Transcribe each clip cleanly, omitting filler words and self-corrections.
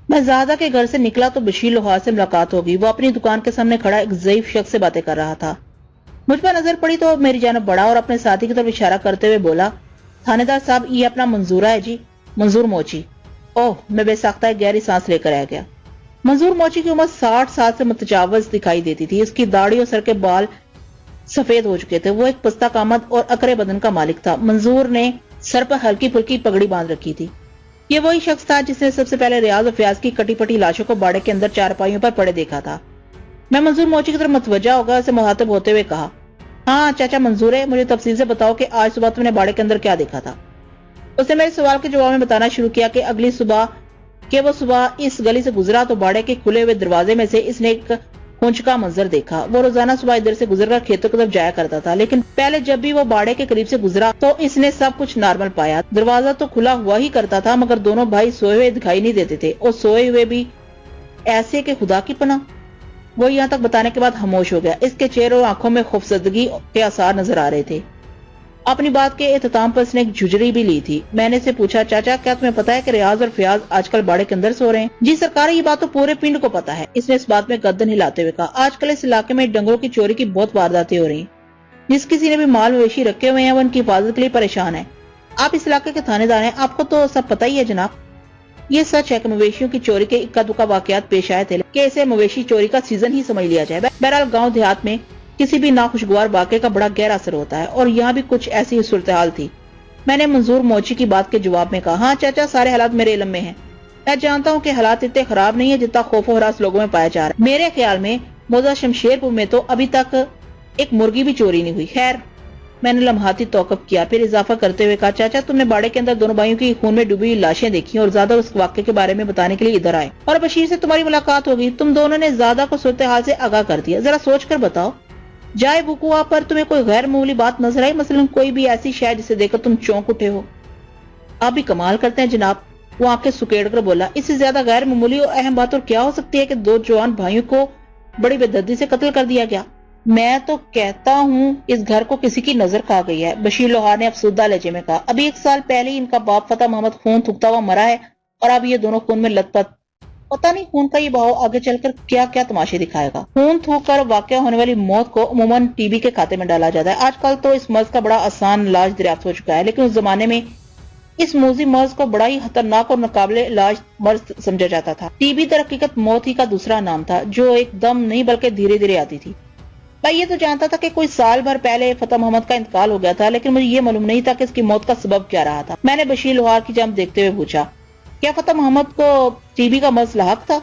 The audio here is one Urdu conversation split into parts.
میں زاہدہ کے گھر سے نکلا تو بشیر لوہار سے ملاقات ہوگی. وہ اپنی دکان کے سامنے کھڑا ایک ضعیف شخص سے باتیں کر رہا تھا. مجھ پر نظر پڑی تو میری جانب بڑھا اور اپنے ساتھی کی طرف اشارہ کرتے ہوئے بولا, تھانے دار صاحب, یہ اپنا منظورہ ہے جی, منظور موچی. اوہ, میں بے ساختہ ایک گہری سانس لے کر آ گیا. منظور موچی کی عمر 60 سال سے متجاوز دکھائی دیتی تھی. اس کی داڑھی اور سر کے بال سفید ہو چکے تھے. وہ ایک پستہ قامت اور اکرے بدن کا مالک تھا. منظور نے سر پر ہلکی پھلکی پگڑی باندھ رکھی تھی. یہ وہی شخص تھا جس نے سب سے پہلے ریاض اور فیاض کی کٹی پٹی لاشوں کو باڑے کے اندر چارپائیوں پر پڑے دیکھا تھا. میں منظور موچی کی طرف متوجہ ہوگا اسے مخاطب ہوتے ہوئے کہا, ہاں چاچا منظور ہے, مجھے تفصیل سے بتاؤ کہ آج صبح تم نے باڑے کے اندر کیا دیکھا تھا. اس نے میرے سوال کے جواب میں بتانا شروع کیا کہ اگلی صبح وہ صبح اس گلی سے گزرا تو باڑے کے کھلے ہوئے دروازے میں سے اس نے ایک خونچ کا منظر دیکھا. وہ روزانہ صبح ادھر سے گزر کر کھیتوں کی طرف جایا کرتا تھا, لیکن پہلے جب بھی وہ باڑے کے قریب سے گزرا تو اس نے سب کچھ نارمل پایا. دروازہ تو کھلا ہوا ہی کرتا تھا, مگر دونوں بھائی سوئے ہوئے دکھائی نہیں دیتے تھے, اور سوئے ہوئے بھی ایسے کہ خدا کی پناہ. وہ یہاں تک بتانے کے بعد خاموش ہو گیا. اس کے چہرے اور آنکھوں میں خوفزدگی کے آثار نظر آ رہے تھے. اپنی بات کے اختتام پر اس نے ایک جھجری بھی لی تھی. میں نے اسے پوچھا, چاچا کیا تمہیں پتا ہے کہ ریاض اور فیاض آج کل باڑے کے اندر سو رہے ہیں؟ جی سرکار, یہ بات تو پورے پنڈ کو پتا ہے. اس نے اس بات میں گردن ہلاتے ہوئے کہا, آج کل اس علاقے میں ڈنگروں کی چوری کی بہت وارداتیں ہو رہی ہیں. جس کسی نے بھی مال مویشی رکھے ہوئے ہیں وہ ان کی حفاظت کے لیے پریشان ہے. آپ اس علاقے کے تھانے دار ہیں, آپ کو تو سب پتہ ہی ہے جناب. یہ سچ ہے کہ مویشیوں کی چوری کے اکا دکا واقعات پیش آئے تھے کہ اسے مویشی چوری کا سیزن ہی سمجھ لیا جائے. بہرحال گاؤں دیہات میں کسی بھی ناخوشگوار واقعے کا بڑا گہرا اثر ہوتا ہے, اور یہاں بھی کچھ ایسی صورتحال تھی. میں نے منظور موچی کی بات کے جواب میں کہا, ہاں چاچا, سارے حالات میرے علم میں ہیں. میں جانتا ہوں کہ حالات اتنے خراب نہیں ہیں جتنا خوف و ہراس لوگوں میں پایا جا رہا ہے. میرے خیال میں موضع شمشیر پور میں تو ابھی تک ایک مرغی بھی چوری نہیں ہوئی. خیر, میں نے لمحاتی توقف کیا, پھر اضافہ کرتے ہوئے کہا, چاچا تم نے باڑے کے اندر دونوں بھائیوں کی خون میں ڈوبی لاشیں دیکھی اور زیادہ اس واقعے کے بارے میں بتانے کے لیے ادھر آئے, اور بشیر سے تمہاری ملاقات ہوگی. تم دونوں نے زیادہ کو صورتحال سے آگاہ کر دیا. ذرا سوچ کر بتاؤ, جائے وقوع پر تمہیں کوئی غیر معمولی بات نظر آئی؟ مثلا کوئی بھی ایسی شے جسے دیکھ کر تم چونک اٹھے ہو؟ آپ بھی کمال کرتے ہیں جناب, وہ آنکھیں سکیڑ کر بولا. اس سے زیادہ غیر معمولی اور اہم بات اور کیا ہو سکتی ہے کہ دو جوان بھائیوں کو بڑی بے دردی سے قتل کر دیا گیا. میں تو کہتا ہوں اس گھر کو کسی کی نظر کھا گئی ہے, بشیر لوہار نے افسردہ لہجے میں کہا. ابھی 1 سال پہلے ہی ان کا باپ فتح محمد خون تھوکتا ہوا مرا ہے, اور اب یہ دونوں خون میں لت پت. پتہ نہیں خون کا یہ بہاؤ آگے چل کر کیا کیا تماشے دکھائے گا. خون تھوک کر واقع ہونے والی موت کو عموماً ٹی بی کے کھاتے میں ڈالا جاتا ہے. آج کل تو اس مرض کا بڑا آسان علاج دریافت ہو چکا ہے, لیکن اس زمانے میں اس موذی مرض کو بڑا ہی خطرناک اور ناقابل علاج مرض سمجھا جاتا تھا. ٹی بی در حقیقت موت ہی کا دوسرا نام تھا, جو ایک دم نہیں بلکہ دھیرے دھیرے آتی تھی. میں یہ تو جانتا تھا کہ کوئی سال بھر پہلے فتح محمد کا انتقال ہو گیا تھا, لیکن مجھے یہ معلوم نہیں تھا کہ اس کی موت کا سبب کیا رہا تھا. میں نے بشیر لوہار کی جانب دیکھتے ہوئے پوچھا, کیا فتح محمد کو ٹی بی کا مرض لاحق تھا؟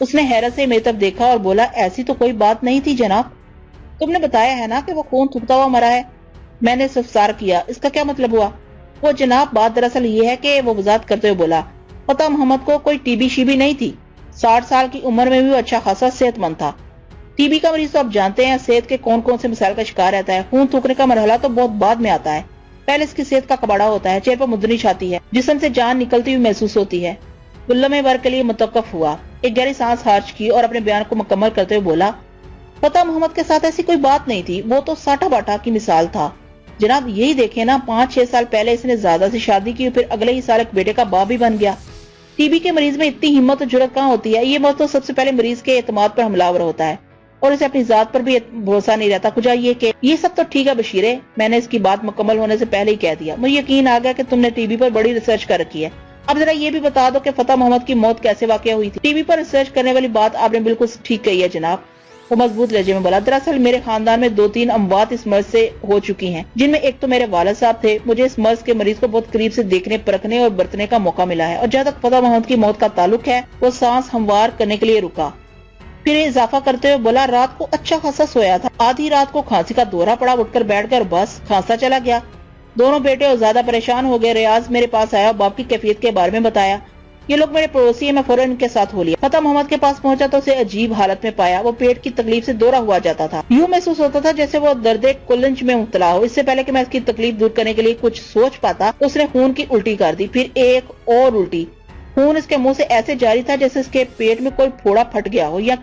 اس نے حیرت سے میری طرف دیکھا اور بولا, ایسی تو کوئی بات نہیں تھی جناب. تم نے بتایا ہے نا کہ وہ خون تھوکتا ہوا مرا ہے. میں نے استفسار کیا, اس کا کیا مطلب ہوا؟ وہ جناب, بات دراصل یہ ہے کہ وہ وضاحت کرتے ہوئے بولا, فتح محمد کو کوئی ٹی بی شیبی نہیں تھی. 60 سال کی عمر میں بھی وہ اچھا خاصا صحت مند تھا. ٹی بی کا مریض تو آپ جانتے ہیں صحت کے کون کون سے مسائل کا شکار رہتا ہے. خون تھوکنے کا مرحلہ تو بہت بعد میں آتا ہے. پہلے اس کی صحت کا کباڑا ہوتا ہے, چہرے پر مدنی چھاتی ہے, جسم سے جان نکلتی ہوئی محسوس ہوتی ہے. وہ لمحے بھر کے لیے متوقف ہوا, ایک گہری سانس خارج کی اور اپنے بیان کو مکمل کرتے ہوئے بولا, فتح محمد کے ساتھ ایسی کوئی بات نہیں تھی. وہ تو ساٹا باٹا کی مثال تھا. جناب یہی دیکھیں نا, 5-6 سال پہلے اس نے زیادہ سے شادی کی, پھر اگلے ہی سال ایک بیٹے کا باپ بھی بن گیا. ٹی بی کے مریض میں اتنی ہمت اور جرأت کہاں ہوتی ہے؟ یہ مرض تو سب سے پہلے مریض کے اعتماد پر حملہ ہوتا ہے, اور اسے اپنی ذات پر بھی بھروسہ نہیں رہتا. کچھ یہ کہ یہ سب تو ٹھیک ہے بشیرے, میں نے اس کی بات مکمل ہونے سے پہلے ہی کہہ دیا. مجھے یقین آ گیا کہ تم نے ٹی بی پر بڑی ریسرچ کر رکھی ہے. اب ذرا یہ بھی بتا دو کہ فتح محمد کی موت کیسے واقع ہوئی تھی؟ ٹی بی پر ریسرچ کرنے والی بات آپ نے بالکل ٹھیک کہی ہے جناب, وہ مضبوط لہجے میں بولا. دراصل میرے خاندان میں 2-3 اموات اس مرض سے ہو چکی ہیں, جن میں ایک تو میرے والد صاحب تھے. مجھے اس مرض کے مریض کو بہت قریب سے دیکھنے, پرکھنے اور برتنے کا موقع ملا ہے, اور جہاں تک فتح محمد کی موت کا تعلق ہے, وہ سانس ہموار کرنے کے لیے رکا. پھر اضافہ کرتے ہوئے بولا, رات کو اچھا خاصا سویا تھا, آدھی رات کو کھانسی کا دورہ پڑا, اٹھ کر بیٹھ گیا اور بس کھانسا چلا گیا. دونوں بیٹے اور زیادہ پریشان ہو گئے. ریاض میرے پاس آیا اور باپ کی کیفیت کے بارے میں بتایا. یہ لوگ میرے پڑوسی ہیں, میں فوراً ان کے ساتھ ہو لیا. فتح محمد کے پاس پہنچا تو اسے عجیب حالت میں پایا. وہ پیٹ کی تکلیف سے دورہ ہوا جاتا تھا. یوں محسوس ہوتا تھا جیسے وہ درد کلنج میں مبتلا ہو. اس سے پہلے کہ میں اس کی تکلیف دور کرنے کے لیے کچھ سوچ پاتا, اس نے خون کی الٹی کر دی, پھر ایک اور الٹی. خون اس کے منہ سے ایسے جاری تھا جیسے اس کے پیٹ میں کوئی پھوڑا پھٹ گیا ہو, یا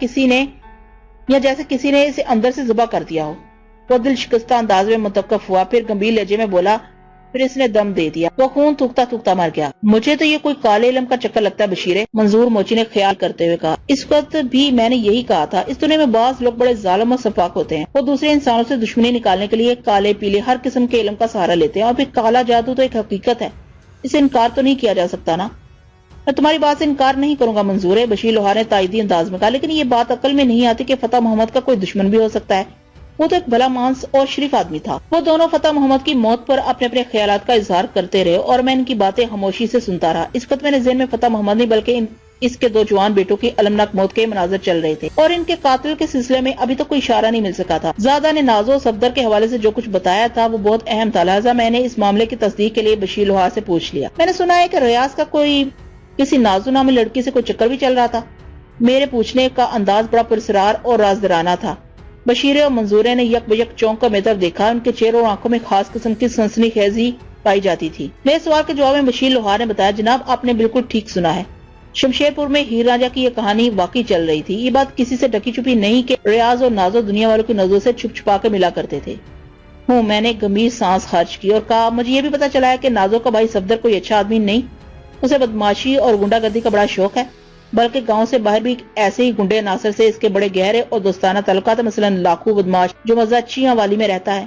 جیسے کسی نے اسے اندر سے ذبح کر دیا ہو. وہ دل شکستہ انداز میں متوقف ہوا, پھر گمبھیر لہجے میں بولا, پھر اس نے دم دے دیا، وہ خون تھوکتا تھوکتا مر گیا۔ مجھے تو یہ کوئی کالے علم کا چکر لگتا ہے بشیرے، منظور موچی نے خیال کرتے ہوئے کہا۔ اس وقت بھی میں نے یہی کہا تھا، اس دنیا میں بعض لوگ بڑے ظالم اور شفاق ہوتے ہیں، وہ دوسرے انسانوں سے دشمنی نکالنے کے لیے کالے پیلے ہر قسم کے علم کا سہارا لیتے ہیں، اور پھر کالا جادو تو ایک حقیقت ہے، اسے انکار تو نہیں کیا جا سکتا نا۔ میں تمہاری بات سے انکار نہیں کروں گا منظور ہے، بشیر لوہار نے تائیدی انداز میں کہا، لیکن یہ بات عقل میں نہیں آتی کہ فتح محمد کا کوئی دشمن بھی ہو سکتا ہے۔ وہ تو ایک بھلا مانس اور شریف آدمی تھا۔ وہ دونوں فتح محمد کی موت پر اپنے اپنے خیالات کا اظہار کرتے رہے اور میں ان کی باتیں خاموشی سے سنتا رہا۔ اس وقت میرے ذہن میں فتح محمد نہیں بلکہ اس کے دو جوان بیٹوں کی المناک موت کے مناظر چل رہے تھے، اور ان کے قاتل کے سلسلے میں ابھی تک کوئی اشارہ نہیں مل سکا تھا۔ زادہ نے نازو اور صفدر کے حوالے سے جو کچھ بتایا تھا وہ بہت اہم تھا، لہٰذا میں نے اس معاملے کی تصدیق کے لیے بشیر لوہار سے پوچھ لیا۔ میں نے سنا ہے کہ ریاض کا کسی نازو نامی لڑکی سے کوئی چکر بھی چل رہا تھا۔ میرے پوچھنے کا انداز بڑا پرسرار اور رازدارانہ تھا۔ بشیر اور منظورے نے یک بیک چونک کر میری طرف دیکھا، ان کے چہروں اور آنکھوں میں خاص قسم کی سنسنی خیزی پائی جاتی تھی۔ میرے سوال کے جواب میں بشیر لوہار نے بتایا، جناب آپ نے بالکل ٹھیک سنا ہے، شمشیر پور میں ہیر راجہ کی یہ کہانی واقعی چل رہی تھی۔ یہ بات کسی سے ڈکی چھپی نہیں کہ ریاض اور نازو دنیا والوں کی نظروں سے چھپ چھپا کر ملا کرتے تھے۔ میں نے گمبھیر سانس خارج کی اور کہا، مجھے یہ بھی پتا چلا ہے کہ نازو کا بھائی صفدر کوئی اچھا آدمی نہیں، اسے بدماشی اور گنڈا گردی کا بڑا شوق ہے، بلکہ گاؤں سے باہر بھی ایسے ہی گنڈے عناصر سے اس کے بڑے گہرے اور دوستانہ تعلقات، مثلا لاکھو بدماش جو مزہ چیاں والی میں رہتا ہے۔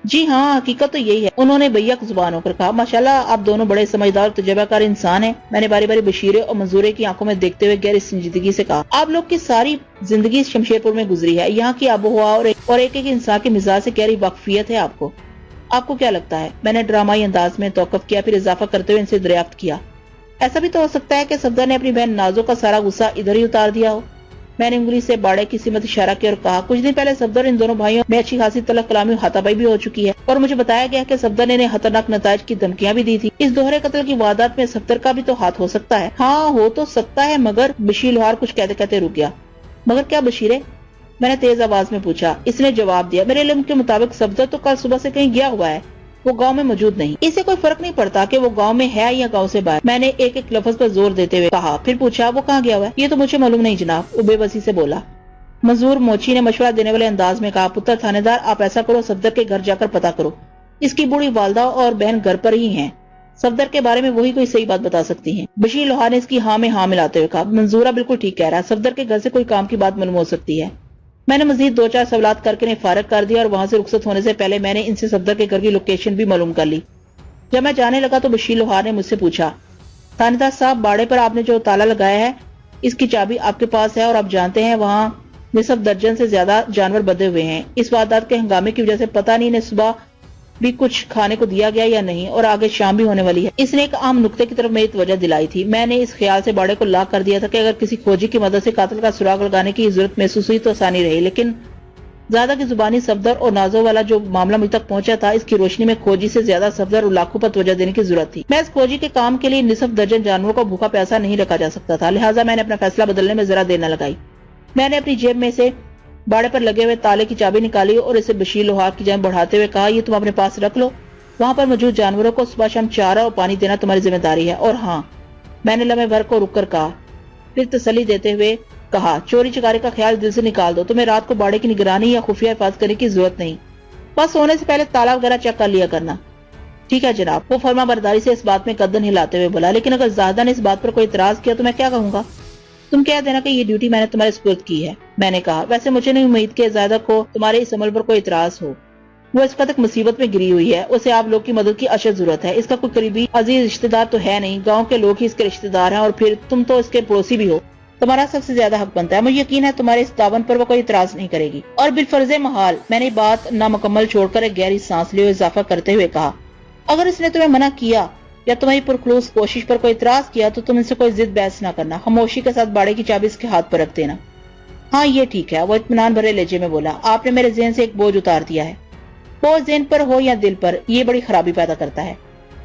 جی ہاں، حقیقت تو یہی ہے، انہوں نے بیک زبان ہو کر کہا۔ ماشاءاللہ آپ دونوں بڑے سمجھدار اور تجربہ کار انسان ہیں، میں نے باری باری بشیرے اور منظورے کی آنکھوں میں دیکھتے ہوئے گہری سنجیدگی سے کہا۔ آپ لوگ کی ساری زندگی شمشیر پور میں گزری ہے، یہاں کی آب و ہوا اور ایک انسان کے مزاج سے گہری واقفیت ہے آپ کو کیا لگتا ہے؟ میں نے ڈرامائی انداز میں توقف کیا، پھر اضافہ کرتے ہوئے ان سے دریافت کیا، ایسا بھی تو ہو سکتا ہے کہ صفدر نے اپنی بہن نازو کا سارا غصہ ادھر ہی اتار دیا ہو؟ میں نے انگلی سے باڑے کی سمت اشارہ کیا اور کہا، کچھ دن پہلے صفدر ان دونوں بھائیوں میں اچھی خاصی تلخ کلامی ہاتھا پائی بھی ہو چکی ہے، اور مجھے بتایا گیا کہ صفدر نے انہیں خطرناک نتائج کی دھمکیاں بھی دی تھی۔ اس دوہرے قتل کی واردات میں صفدر کا بھی تو ہاتھ ہو سکتا ہے۔ ہاں ہو تو سکتا ہے، مگر بشیر لوہار کچھ کہتے کہتے رک گیا۔ مگر کیا بشیرے؟ میں نے تیز آواز میں پوچھا۔ اس نے جواب دیا، میرے علم کے مطابق صفدر تو کل صبح سے کہیں گیا ہوا ہے، وہ گاؤں میں موجود نہیں۔ اسے کوئی فرق نہیں پڑتا کہ وہ گاؤں میں ہے یا گاؤں سے باہر، میں نے ایک ایک لفظ پر زور دیتے ہوئے کہا۔ پھر پوچھا، وہ کہاں گیا ہوا ہے؟ یہ تو مجھے معلوم نہیں جناب، وہ بے بسی سے بولا۔ منظور موچی نے مشورہ دینے والے انداز میں کہا، پتر تھانے دار، آپ ایسا کرو، صفدر کے گھر جا کر پتا کرو، اس کی بوڑھی والدہ اور بہن گھر پر ہی ہیں، صفدر کے بارے میں وہی کوئی صحیح بات بتا سکتی ہیں۔ بشیر لوہار نے اس کی ہاں میں ہاں ملاتے ہوئے کہا، منظورہ بالکل ٹھیک کہہ رہا ہے، صفدر کے گھر سے کوئی کام کی بات معلوم ہو سکتی ہے۔ میں نے مزید 2-4 سوالات کر کے انہیں فارغ کر دیا، اور وہاں سے رخصت ہونے سے پہلے میں نے ان سے صفدر کے گھر کی لوکیشن بھی معلوم کر لی۔ جب میں جانے لگا تو بشیر لوہار نے مجھ سے پوچھا، تھانے دار صاحب، باڑے پر آپ نے جو تالا لگایا ہے اس کی چابی آپ کے پاس ہے، اور آپ جانتے ہیں وہاں نصف درجن سے زیادہ جانور بدے ہوئے ہیں، اس واردات کے ہنگامے کی وجہ سے پتہ نہیں انہیں صبح بھی کچھ کھانے کو دیا گیا یا نہیں، اور آگے شام بھی ہونے والی ہے۔ اس نے ایک عام نقطے کی طرف میری توجہ دلائی تھی۔ میں نے اس خیال سے باڑے کو لاک کر دیا تھا کہ اگر کسی کھوجی کی مدد سے قاتل کا سراغ لگانے کی ضرورت محسوس ہوئی تو آسانی رہی، لیکن زیادہ کی زبانی صفدر اور نازو والا جو معاملہ مجھ تک پہنچا تھا، اس کی روشنی میں کھوجی سے زیادہ صفدر اور لاکھوں پر توجہ دینے کی ضرورت تھی۔ میں اس کھوجی کے کام کے لیے نصف درجن جانوروں کو بھوکا پیاسا نہیں رکھا جا سکتا تھا، لہٰذا میں نے اپنا فیصلہ بدلنے میں ذرا دیر نہ لگائی۔ میں نے اپنی جیب میں سے باڑے پر لگے ہوئے تالے کی چابی نکالی اور اسے بشیر لوہار کی جانب بڑھاتے ہوئے کہا، یہ تم اپنے پاس رکھ لو، وہاں پر موجود جانوروں کو صبح شام چارہ اور پانی دینا تمہاری ذمہ داری ہے۔ اور ہاں، میں نے لمحے بھر کو رک کر کہا، پھر تسلی دیتے ہوئے کہا، چوری چکاری کا خیال دل سے نکال دو، تمہیں رات کو باڑے کی نگرانی یا خفیہ حفاظت کرنے کی ضرورت نہیں، بس سونے سے پہلے تالا وغیرہ چیک کر لیا کرنا۔ ٹھیک ہے جناب، وہ فرما برداری سے اس بات میں قدم ہلاتے ہوئے بولا، لیکن اگر زاہدہ نے اس بات پر کوئی اعتراض کیا تو میں کیا کہوں گا؟ تم کہہ دینا کہ یہ ڈیوٹی میں نے تمہارے سپرد کی ہے۔ میں نے کہا، ویسے مجھے نہیں امید کہ زاہدہ کو تمہارے اس عمل پر کوئی اعتراض ہو، وہ اس وقت ایک مصیبت میں گری ہوئی ہے، اسے آپ لوگ کی مدد کی اشد ضرورت ہے، اس کا کوئی قریبی عزیز رشتہ دار تو ہے نہیں، گاؤں کے لوگ ہی اس کے رشتہ دار ہیں، اور پھر تم تو اس کے پڑوسی بھی ہو، تمہارا سب سے زیادہ حق بنتا ہے، مجھے یقین ہے تمہارے اس تعاون پر وہ کوئی اعتراض نہیں کرے گی۔ اور بالفرض محال، میں نے بات نامکمل چھوڑ کر ایک گہری سانس لیے اضافہ کرتے ہوئے کہا، اگر اس نے تمہیں منع کیا یا تمہاری پرخلوص کوشش پر کوئی اعتراض کیا تو تم ان سے کوئی ضد بحث نہ کرنا، خاموشی کے ساتھ باڑے کی چابی اس کے ہاتھ پر رکھ دینا۔ ہاں یہ ٹھیک ہے، وہ اطمینان بھرے لہجے میں بولا، آپ نے میرے ذہن سے ایک بوجھ اتار دیا ہے، بوجھ ذہن پر ہو یا دل پر، یہ بڑی خرابی پیدا کرتا ہے۔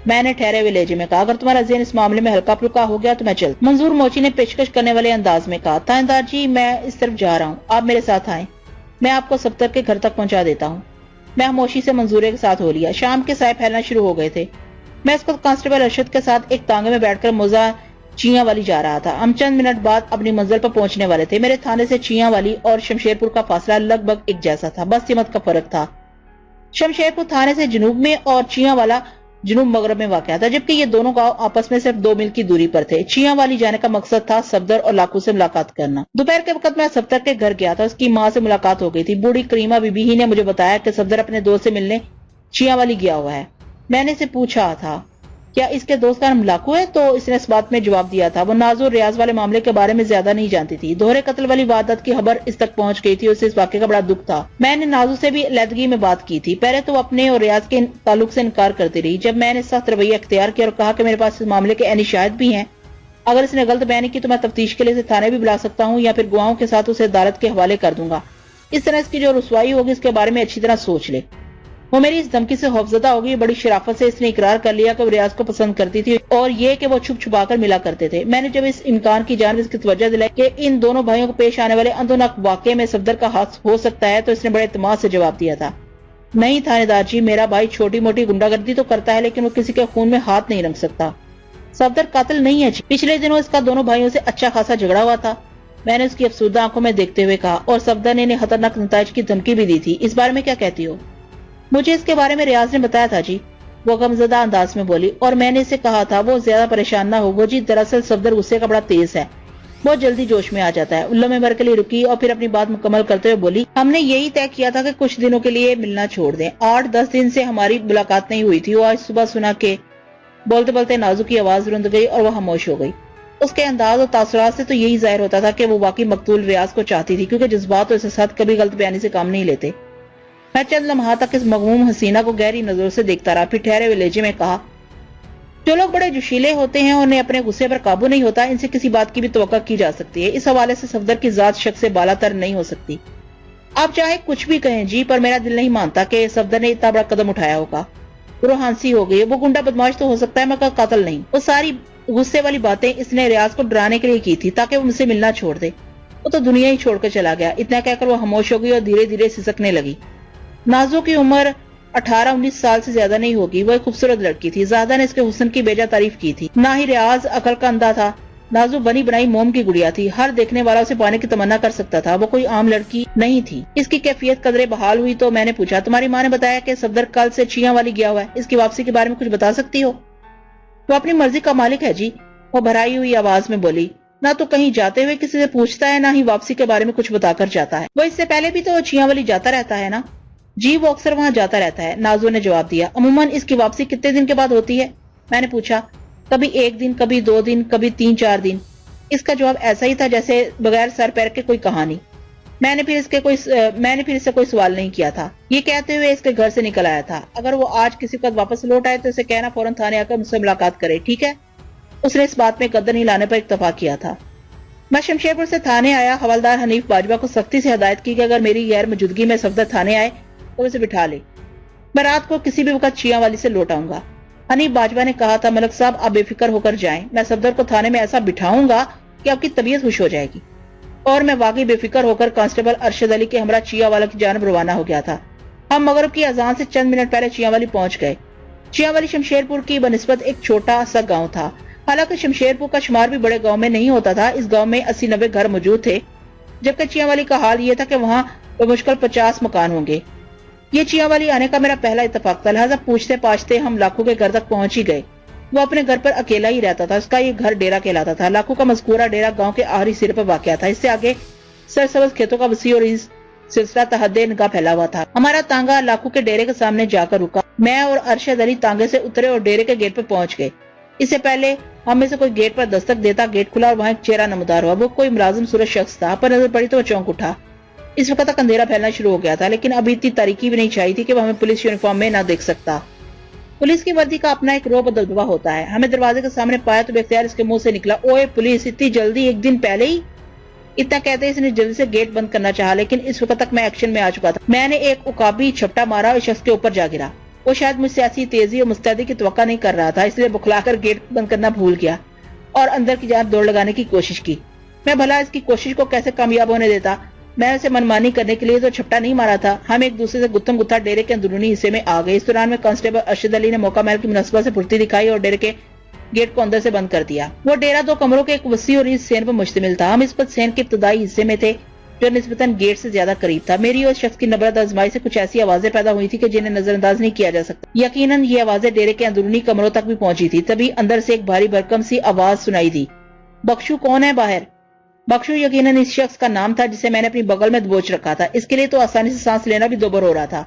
میں نے ٹھہرے ہوئے لہجے میں کہا، اگر تمہارا ذہن اس معاملے میں ہلکا پھلکا ہو گیا تو میں چل۔ منظور موچی نے پیشکش کرنے والے انداز میں کہا، تھاندار جی میں اس طرف جا رہا ہوں، آپ میرے ساتھ آئیں، میں آپ کو صفدر کے گھر تک پہنچا دیتا ہوں۔ میں خاموشی سے منظورے کے ساتھ ہو لیا۔ شام کے سائے پھیلنا شروع ہو گئے تھے۔ میں اس وقت کانسٹیبل ارشد کے ساتھ ایک تانگے میں بیٹھ کر موزہ چیاں والی جا رہا تھا۔ ہم چند منٹ بعد اپنی منزل پر پہنچنے والے تھے۔ میرے تھانے سے چیاں والی اور شمشیر پور کا فاصلہ لگ بھگ ایک جیسا تھا، بس سمت کا فرق تھا۔ شمشیر پور تھانے سے جنوب میں اور چیاں والا جنوب مغرب میں واقع تھا، جبکہ یہ دونوں گاؤں آپس میں صرف 2 میل کی دوری پر تھے۔ چیاں والی جانے کا مقصد تھا صفدر اور لاکھو سے ملاقات کرنا۔ دوپہر کے وقت میں صفدر کے گھر گیا تھا، اس کی ماں سے ملاقات ہو گئی تھی۔ بوڑھی کریمہ بی بی ہی نے مجھے بتایا کہ صفدر اپنے دوست سے ملنے چیاں والی گیا ہوا ہے۔ میں نے اسے پوچھا تھا کیا اس کے دوست کا نام لاکھو ہے، تو اس نے اس بات میں جواب دیا تھا۔ وہ نازو اور ریاض والے معاملے کے بارے میں زیادہ نہیں جانتی تھی۔ دوہرے قتل والی واردات کی خبر اس تک پہنچ گئی تھی، اسے اس واقعے کا بڑا دکھ تھا۔ میں نے نازو سے بھی علیحدگی میں بات کی تھی۔ پہلے تو وہ اپنے اور ریاض کے تعلق سے انکار کرتی رہی۔ جب میں نے سخت رویہ اختیار کیا اور کہا کہ میرے پاس اس معاملے کے عینی شاہد بھی ہیں، اگر اس نے غلط بیانی کی تو میں تفتیش کے لیے اسے تھانے بھی بلا سکتا ہوں یا پھر گواہوں کے ساتھ اسے عدالت کے حوالے کر دوں گا۔ اس طرح اس کی جو رسوائی ہوگی اس کے بارے میں اچھی طرح سوچ لے۔ وہ میری اس دھمکی سے خوفزدہ ہوگی۔ بڑی شرافت سے اس نے اقرار کر لیا کہ وہ ریاض کو پسند کرتی تھی اور یہ کہ وہ چھپ چھپا کر ملا کرتے تھے۔ میں نے جب اس امکان کی جانب اس کی توجہ دلائی کہ ان دونوں بھائیوں کو پیش آنے والے اندونک واقعے میں صفدر کا ہاتھ ہو سکتا ہے، تو اس نے بڑے اعتماد سے جواب دیا تھا، نہیں تھانے دار جی، میرا بھائی چھوٹی موٹی گنڈا گردی تو کرتا ہے لیکن وہ کسی کے خون میں ہاتھ نہیں رنگ سکتا۔ صفدر قاتل نہیں ہے جی۔ پچھلے دنوں اس کا دونوں بھائیوں سے اچھا خاصا جھگڑا ہوا تھا، میں نے اس کی افسردہ آنکھوں میں دیکھتے ہوئے کہا، اور صفدر نے انہیں خطرناک نتائج کی دھمکی بھی دی تھی، اس بارے میں کیا کہتی ہو؟ مجھے اس کے بارے میں ریاض نے بتایا تھا جی، وہ غمزدہ انداز میں بولی، اور میں نے اسے کہا تھا وہ زیادہ پریشان نہ ہو۔ وہ جی دراصل صفدر غصے کا بڑا تیز ہے، بہت جلدی جوش میں آ جاتا ہے۔ اللہ میں کے لیے رکی اور پھر اپنی بات مکمل کرتے ہوئے بولی، ہم نے یہی طے کیا تھا کہ کچھ دنوں کے لیے ملنا چھوڑ دیں۔ 8-10 دن سے ہماری ملاقات نہیں ہوئی تھی۔ وہ آج صبح سنا کہ بولتے بولتے نازو کی آواز رند گئی اور وہ خاموش ہو گئی۔ اس کے انداز اور تاثرات سے تو یہی ظاہر ہوتا تھا کہ وہ واقعی مقتول ریاض کو چاہتی تھی، کیونکہ جذبات اور احساسات کبھی غلط بیانی سے کام نہیں لیتے۔ میں چند لمحات تک اس مغموم حسینہ کو گہری نظروں سے دیکھتا رہا، پھر ٹھہرے ہوئے لہجے میں کہا، جو لوگ بڑے جوشیلے ہوتے ہیں انہیں اپنے غصے پر قابو نہیں ہوتا، ان سے کسی بات کی بھی توقع کی جا سکتی ہے۔ اس حوالے سے صفدر کی ذات شک سے بالا تر نہیں ہو سکتی۔ آپ چاہے کچھ بھی کہیں جی، پر میرا دل نہیں مانتا کہ صفدر نے اتنا بڑا قدم اٹھایا ہوگا۔ روحانسی ہو گئی، وہ گنڈا بدماش تو ہو سکتا ہے مگر قاتل نہیں۔ وہ ساری غصے والی باتیں اس نے ریاض کو ڈرانے کے لیے کی تھی تاکہ وہ مجھ سے ملنا چھوڑ دے۔ وہ تو دنیا ہی چھوڑ کر چلا گیا۔ اتنا کہہ کر وہ خاموش ہو گئی اور دھیرے دھیرے سسکنے لگی۔ نازو کی عمر 18-19 سال سے زیادہ نہیں ہوگی۔ وہ ایک خوبصورت لڑکی تھی۔ زیادہ نے اس کے حسن کی بیجا تعریف کی تھی۔ نہ ہی ریاض عقل کا اندھا تھا۔ نازو بنی بنائی موم کی گڑیا تھی، ہر دیکھنے والا اسے پانے کی تمنا کر سکتا تھا۔ وہ کوئی عام لڑکی نہیں تھی۔ اس کی کیفیت قدرے بحال ہوئی تو میں نے پوچھا، تمہاری ماں نے بتایا کہ صفدر کل سے چیاں والی گیا ہوا ہے، اس کی واپسی کے بارے میں کچھ بتا سکتی ہو؟ وہ اپنی مرضی کا مالک ہے جی، وہ بھرائی ہوئی آواز میں بولی، نہ تو کہیں جاتے ہوئے کسی سے پوچھتا ہے، نہ ہی واپسی کے بارے میں کچھ بتا کر جاتا ہے۔ وہ اس سے پہلے بھی تو چیاں والی جاتا رہتا ہے نا؟ جی وہ اکثر وہاں جاتا رہتا ہے، نازو نے جواب دیا۔ عموماً اس کی واپسی کتنے دن کے بعد ہوتی ہے؟ میں نے پوچھا۔ کبھی 1 دن، کبھی 2 دن، کبھی 3-4 دن۔ اس کا جواب ایسا ہی تھا جیسے بغیر سر پیر کے کوئی کہانی۔ میں نے پھر اس سے کوئی سوال نہیں کیا تھا۔ یہ کہتے ہوئے اس کے گھر سے نکل آیا تھا، اگر وہ آج کسی وقت واپس لوٹ آئے تو اسے کہنا فوراً تھانے آ کر مجھ سے ملاقات کرے، ٹھیک ہے؟ اس نے اس بات میں گردن ہلانے پر اکتفا کیا تھا۔ میں شمشیر پور سے تھانے آیا۔ حوالدار حنیف باجوہ کو سختی سے ہدایت کی کہ اگر میری غیر موجودگی میں صفدر تھانے آئے تو اسے بٹھا لے، میں رات کو کسی بھی وقت چیاں والی سے لوٹ آؤں گا۔ حنیف باجوہ نے کہا تھا، ملک صاحب آپ بے فکر ہو کر جائیں، میں صفدر کو تھانے میں ایسا بٹھاؤں گا کہ آپ کی طبیعت خوش ہو جائے گی۔ اور میں واقعی بے فکر ہو کر کانسٹیبل ارشد علی کے ہمراہ چیاں والا کی جانب روانہ ہو گیا تھا۔ ہم مغرب کی اذان سے چند منٹ پہلے چیاں والی پہنچ گئے۔ چیاں والی شمشیر پور کی بنسبت ایک چھوٹا سا گاؤں تھا۔ حالانکہ شمشیر پور کا شمار بھی بڑے گاؤں میں نہیں ہوتا تھا، اس گاؤں میں 80-90 گھر موجود تھے، جبکہ چیاں والی کا حال یہ تھا کہ وہاں بمشکل 50 مکان ہوں گے۔ یہ چیاں والی آنے کا میرا پہلا اتفاق تھا، لہٰذا پوچھتے پاچھتے ہم لاکھو کے گھر تک پہنچ ہی گئے۔ وہ اپنے گھر پر اکیلا ہی رہتا تھا، اس کا یہ گھر ڈیرا کہلاتا تھا۔ لاکھو کا مذکورہ ڈیرا گاؤں کے آخری سرے پر واقع تھا، اس سے آگے سرسبز کھیتوں کا وسیع اور عریض سلسلہ تحد نگاہ پھیلا ہوا تھا۔ ہمارا تانگا لاکھو کے ڈیرے کے سامنے جا کر رکا۔ میں اور ارشد علی تانگے سے اترے اور ڈیرے کے گیٹ پر پہنچ گئے۔ اس سے پہلے ہم میں سے کوئی گیٹ پر دستک دیتا، گیٹ کھلا اور وہاں ایک چہرہ نمودار ہوا۔ وہ کوئی ملازم صورت شخص تھا، پر نظر پڑی تو وہ چونک اٹھا۔ اس وقت تک اندھیرا پھیلنا شروع ہو گیا تھا، لیکن ابھی اتنی تاریکی بھی نہیں چاہیے تھی کہ وہ ہمیں پولیس یونیفارم میں نہ دیکھ سکتا۔ پولیس کی وردی کا اپنا ایک رعب و دبدبہ ہوتا ہے۔ ہمیں دروازے کے سامنے پایا تو بے اختیار اس کے منہ سے نکلا، اوئے پولیس اتنی جلدی، 1 دن پہلے ہی؟ اتنا کہتے اس نے جلدی سے گیٹ بند کرنا چاہا، لیکن اس وقت تک میں ایکشن میں آ چکا تھا۔ میں نے ایک عقابی چھپٹا مارا اور اس شخص کے اوپر جا گرا۔ وہ شاید مجھ سے ایسی تیزی اور مستعدی کی توقع نہیں کر رہا تھا، اس لیے بکھلا کر گیٹ بند کرنا بھول گیا اور اندر کی جانب دوڑ لگانے کی کوشش کی۔ میں بھلا اس کی کوشش کو کیسے کامیاب ہونے دیتا؟ میں اسے منمانی کرنے کے لیے تو چھپٹا نہیں مارا تھا۔ ہم ایک دوسرے سے گتھم گتھا ڈیرے کے اندرونی حصے میں آ گئے۔ اس دوران میں کانسٹیبل ارشد علی نے موقع محل کی مناسبت سے پھرتی دکھائی اور ڈیرے کے گیٹ کو اندر سے بند کر دیا۔ وہ ڈیرا 2 کمروں کے ایک وسیع اور عریض سین پر مشتمل تھا۔ ہم اس پر سین کے ابتدائی حصے میں تھے جو نسبتاً گیٹ سے زیادہ قریب تھا. میری اور اس شخص کی نبرد آزمائی سے کچھ ایسی آوازیں پیدا ہوئی تھی کہ جنہیں نظر انداز نہیں کیا جا سکتا. یقیناً یہ آوازیں ڈیرے کے اندرونی کمروں تک بھی پہنچی تھی. تبھی اندر سے ایک بھاری بھرکم سی آواز سنائی دی. بخشو کون ہے باہر؟ بخشو یقیناً اس شخص کا نام تھا جسے میں نے اپنی بغل میں دبوچ رکھا تھا. اس کے لیے تو آسانی سے سانس لینا بھی دوبر ہو رہا تھا.